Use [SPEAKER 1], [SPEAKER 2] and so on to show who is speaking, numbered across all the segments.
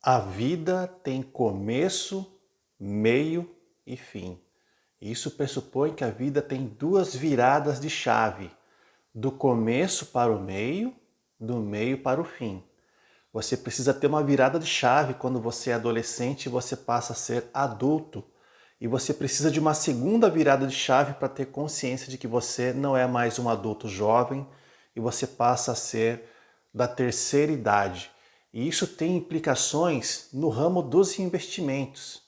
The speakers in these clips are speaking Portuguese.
[SPEAKER 1] A vida tem começo, meio e fim. Isso pressupõe que a vida tem duas viradas de chave, do começo para o meio, do meio para o fim. Você precisa ter uma virada de chave quando você é adolescente e você passa a ser adulto. E você precisa de uma segunda virada de chave para ter consciência de que você não é mais um adulto jovem e você passa a ser da terceira idade. E isso tem implicações no ramo dos investimentos.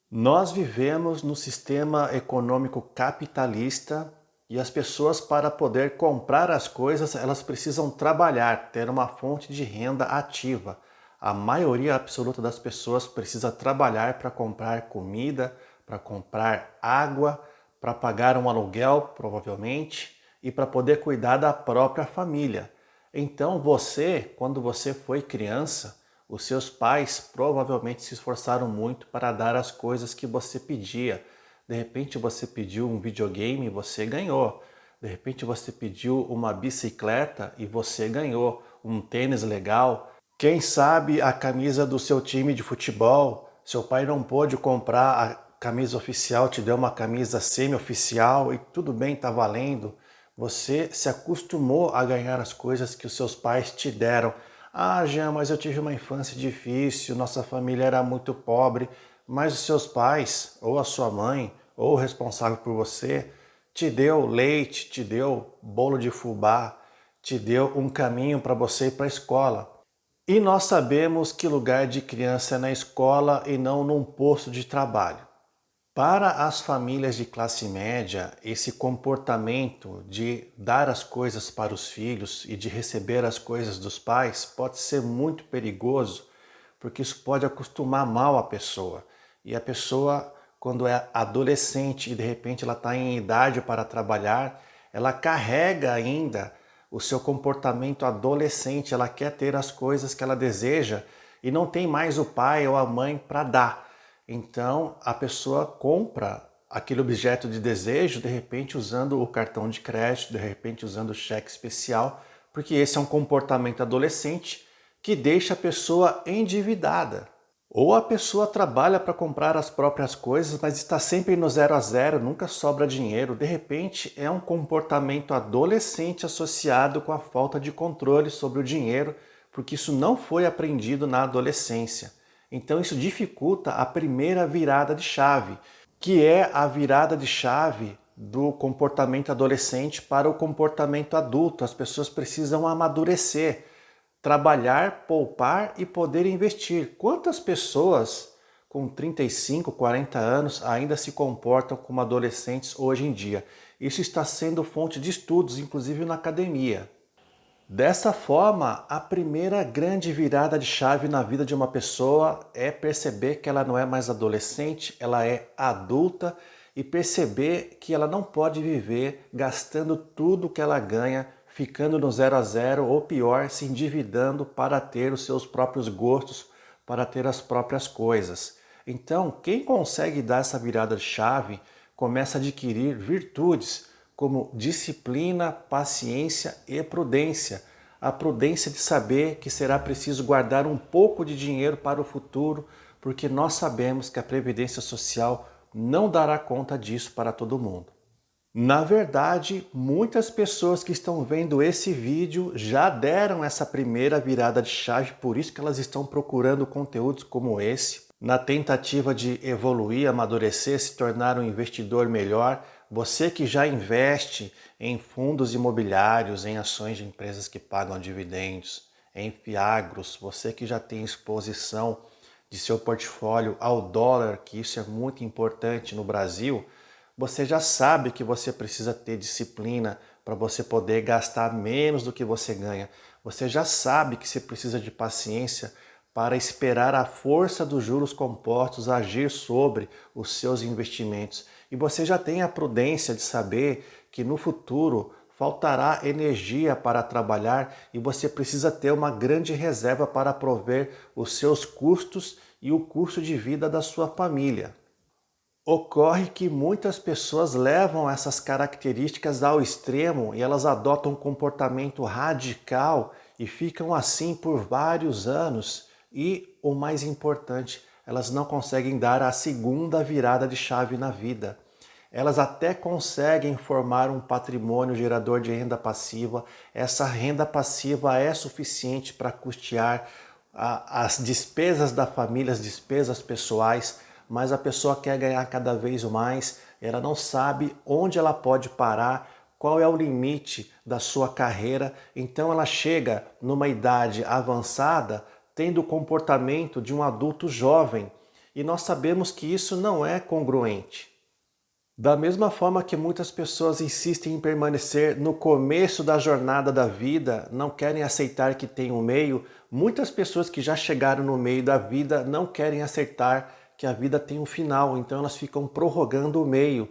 [SPEAKER 1] Nós vivemos no sistema econômico capitalista e as pessoas, para poder comprar as coisas, elas precisam trabalhar, ter uma fonte de renda ativa. A maioria absoluta das pessoas precisa trabalhar para comprar comida, para comprar água, para pagar um aluguel, provavelmente, e para poder cuidar da própria família. Então você, quando você foi criança, os seus pais provavelmente se esforçaram muito para dar as coisas que você pedia. De repente você pediu um videogame e você ganhou. De repente você pediu uma bicicleta e você ganhou um tênis legal. Quem sabe a camisa do seu time de futebol, seu pai não pôde comprar a camisa oficial, te deu uma camisa semi-oficial e tudo bem, tá valendo. Você se acostumou a ganhar as coisas que os seus pais te deram. Ah, Jean, mas eu tive uma infância difícil, nossa família era muito pobre, mas os seus pais, ou a sua mãe, ou o responsável por você, te deu leite, te deu bolo de fubá, te deu um caminho para você ir para a escola. E nós sabemos que lugar de criança é na escola e não num posto de trabalho. Para as famílias de classe média, esse comportamento de dar as coisas para os filhos e de receber as coisas dos pais pode ser muito perigoso, porque isso pode acostumar mal a pessoa. E a pessoa, quando é adolescente e de repente ela está em idade para trabalhar, ela carrega ainda o seu comportamento adolescente, ela quer ter as coisas que ela deseja e não tem mais o pai ou a mãe para dar. Então a pessoa compra aquele objeto de desejo, de repente usando o cartão de crédito, de repente usando o cheque especial, porque esse é um comportamento adolescente que deixa a pessoa endividada. Ou a pessoa trabalha para comprar as próprias coisas, mas está sempre no zero a zero, nunca sobra dinheiro. De repente é um comportamento adolescente associado com a falta de controle sobre o dinheiro, porque isso não foi aprendido na adolescência. Então isso dificulta a primeira virada de chave, que é a virada de chave do comportamento adolescente para o comportamento adulto. As pessoas precisam amadurecer, trabalhar, poupar e poder investir. Quantas pessoas com 35, 40 anos ainda se comportam como adolescentes hoje em dia? Isso está sendo fonte de estudos, inclusive na academia. Dessa forma, a primeira grande virada de chave na vida de uma pessoa é perceber que ela não é mais adolescente, ela é adulta e perceber que ela não pode viver gastando tudo que ela ganha, ficando no zero a zero ou pior, se endividando para ter os seus próprios gostos, para ter as próprias coisas. Então, quem consegue dar essa virada de chave começa a adquirir virtudes como disciplina, paciência e prudência. A prudência de saber que será preciso guardar um pouco de dinheiro para o futuro, porque nós sabemos que a Previdência Social não dará conta disso para todo mundo. Na verdade, muitas pessoas que estão vendo esse vídeo já deram essa primeira virada de chave, por isso que elas estão procurando conteúdos como esse, na tentativa de evoluir, amadurecer, se tornar um investidor melhor. Você que já investe em fundos imobiliários, em ações de empresas que pagam dividendos, em fiagros, você que já tem exposição de seu portfólio ao dólar, que isso é muito importante no Brasil, você já sabe que você precisa ter disciplina para você poder gastar menos do que você ganha. Você já sabe que você precisa de paciência para esperar a força dos juros compostos agir sobre os seus investimentos. E você já tem a prudência de saber que no futuro faltará energia para trabalhar e você precisa ter uma grande reserva para prover os seus custos e o custo de vida da sua família. Ocorre que muitas pessoas levam essas características ao extremo e elas adotam um comportamento radical e ficam assim por vários anos. E o mais importante, elas não conseguem dar a segunda virada de chave na vida. Elas até conseguem formar um patrimônio gerador de renda passiva. Essa renda passiva é suficiente para custear as despesas da família, as despesas pessoais, mas a pessoa quer ganhar cada vez mais, ela não sabe onde ela pode parar, qual é o limite da sua carreira, então ela chega numa idade avançada tendo o comportamento de um adulto jovem, e nós sabemos que isso não é congruente. Da mesma forma que muitas pessoas insistem em permanecer no começo da jornada da vida, não querem aceitar que tem um meio, muitas pessoas que já chegaram no meio da vida não querem aceitar que a vida tem um final, então elas ficam prorrogando o meio.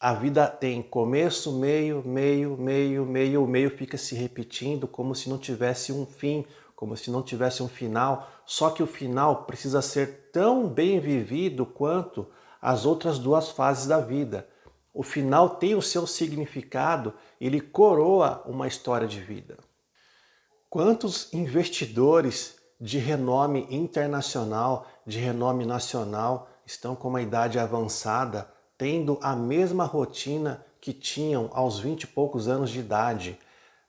[SPEAKER 1] A vida tem começo, meio, meio, meio, meio, o meio fica se repetindo como se não tivesse um fim, como se não tivesse um final, só que o final precisa ser tão bem vivido quanto as outras duas fases da vida. O final tem o seu significado, ele coroa uma história de vida. Quantos investidores de renome internacional, de renome nacional, estão com uma idade avançada, tendo a mesma rotina que tinham aos 20 e poucos anos de idade?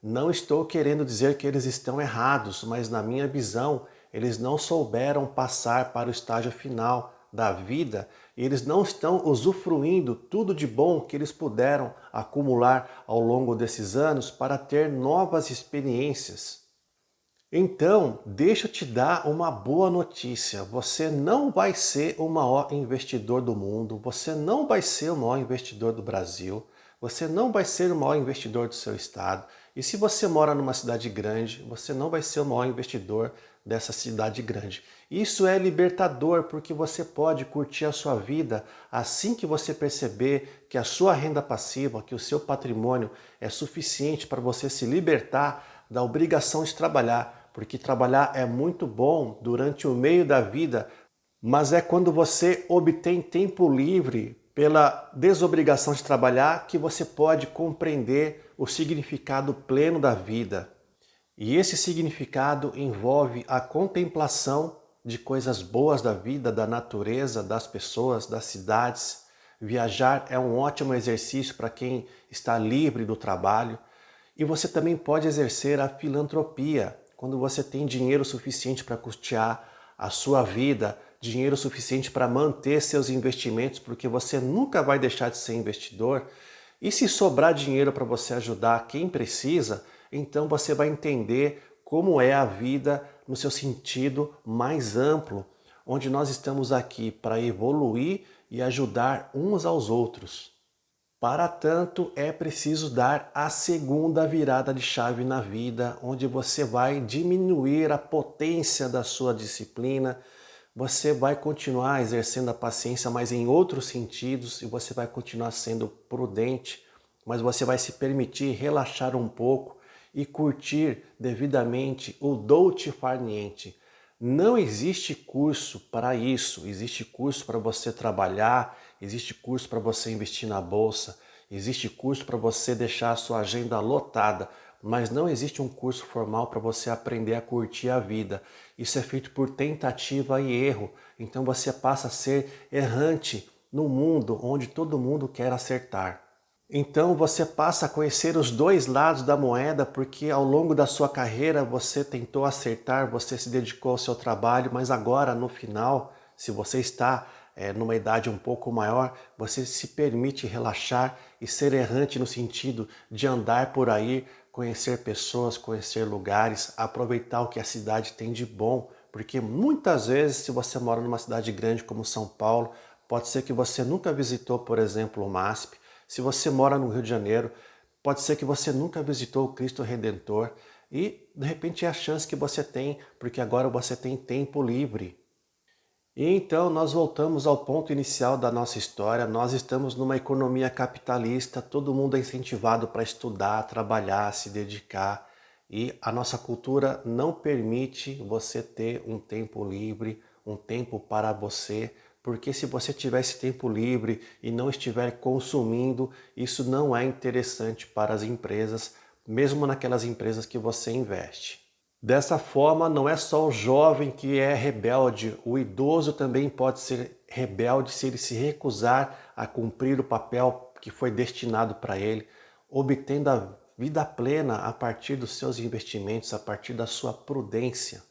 [SPEAKER 1] Não estou querendo dizer que eles estão errados, mas na minha visão, eles não souberam passar para o estágio final da vida e eles não estão usufruindo tudo de bom que eles puderam acumular ao longo desses anos para ter novas experiências. Então, deixa eu te dar uma boa notícia. Você não vai ser o maior investidor do mundo, você não vai ser o maior investidor do Brasil, você não vai ser o maior investidor do seu estado. E se você mora numa cidade grande, você não vai ser o maior investidor dessa cidade grande. Isso é libertador porque você pode curtir a sua vida assim que você perceber que a sua renda passiva, que o seu patrimônio é suficiente para você se libertar da obrigação de trabalhar, porque trabalhar é muito bom durante o meio da vida, mas é quando você obtém tempo livre pela desobrigação de trabalhar que você pode compreender o significado pleno da vida. E esse significado envolve a contemplação de coisas boas da vida, da natureza, das pessoas, das cidades. Viajar é um ótimo exercício para quem está livre do trabalho. E você também pode exercer a filantropia, quando você tem dinheiro suficiente para custear a sua vida, dinheiro suficiente para manter seus investimentos, porque você nunca vai deixar de ser investidor. E se sobrar dinheiro para você ajudar quem precisa, então você vai entender como é a vida no seu sentido mais amplo, onde nós estamos aqui para evoluir e ajudar uns aos outros. Para tanto, é preciso dar a segunda virada de chave na vida, onde você vai diminuir a potência da sua disciplina, você vai continuar exercendo a paciência, mas em outros sentidos, e você vai continuar sendo prudente, mas você vai se permitir relaxar um pouco e curtir devidamente o dolce far niente. Não existe curso para isso, existe curso para você trabalhar, existe curso para você investir na bolsa, existe curso para você deixar a sua agenda lotada, mas não existe um curso formal para você aprender a curtir a vida. Isso é feito por tentativa e erro, então você passa a ser errante no mundo onde todo mundo quer acertar. Então você passa a conhecer os dois lados da moeda, porque ao longo da sua carreira você tentou acertar, você se dedicou ao seu trabalho, mas agora no final, se você está numa idade um pouco maior, você se permite relaxar e ser errante no sentido de andar por aí, conhecer pessoas, conhecer lugares, aproveitar o que a cidade tem de bom, porque muitas vezes se você mora numa cidade grande como São Paulo, pode ser que você nunca visitou, por exemplo, o MASP. Se você mora no Rio de Janeiro, pode ser que você nunca visitou o Cristo Redentor e de repente é a chance que você tem, porque agora você tem tempo livre. E então nós voltamos ao ponto inicial da nossa história, nós estamos numa economia capitalista, todo mundo é incentivado para estudar, trabalhar, se dedicar, e a nossa cultura não permite você ter um tempo livre, um tempo para você, porque se você tiver esse tempo livre e não estiver consumindo, isso não é interessante para as empresas, mesmo naquelas empresas que você investe. Dessa forma, não é só o jovem que é rebelde, o idoso também pode ser rebelde se ele se recusar a cumprir o papel que foi destinado para ele, obtendo a vida plena a partir dos seus investimentos, a partir da sua prudência.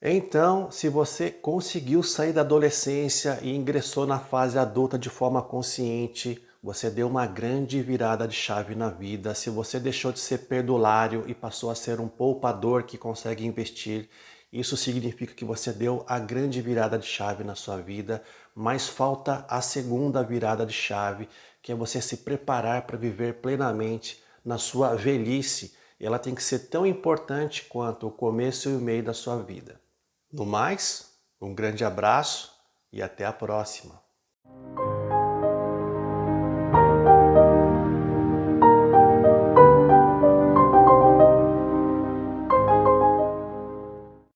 [SPEAKER 1] Então, se você conseguiu sair da adolescência e ingressou na fase adulta de forma consciente, você deu uma grande virada de chave na vida. Se você deixou de ser perdulário e passou a ser um poupador que consegue investir, isso significa que você deu a grande virada de chave na sua vida, mas falta a segunda virada de chave, que é você se preparar para viver plenamente na sua velhice. E ela tem que ser tão importante quanto o começo e o meio da sua vida. No mais, um grande abraço e até a próxima.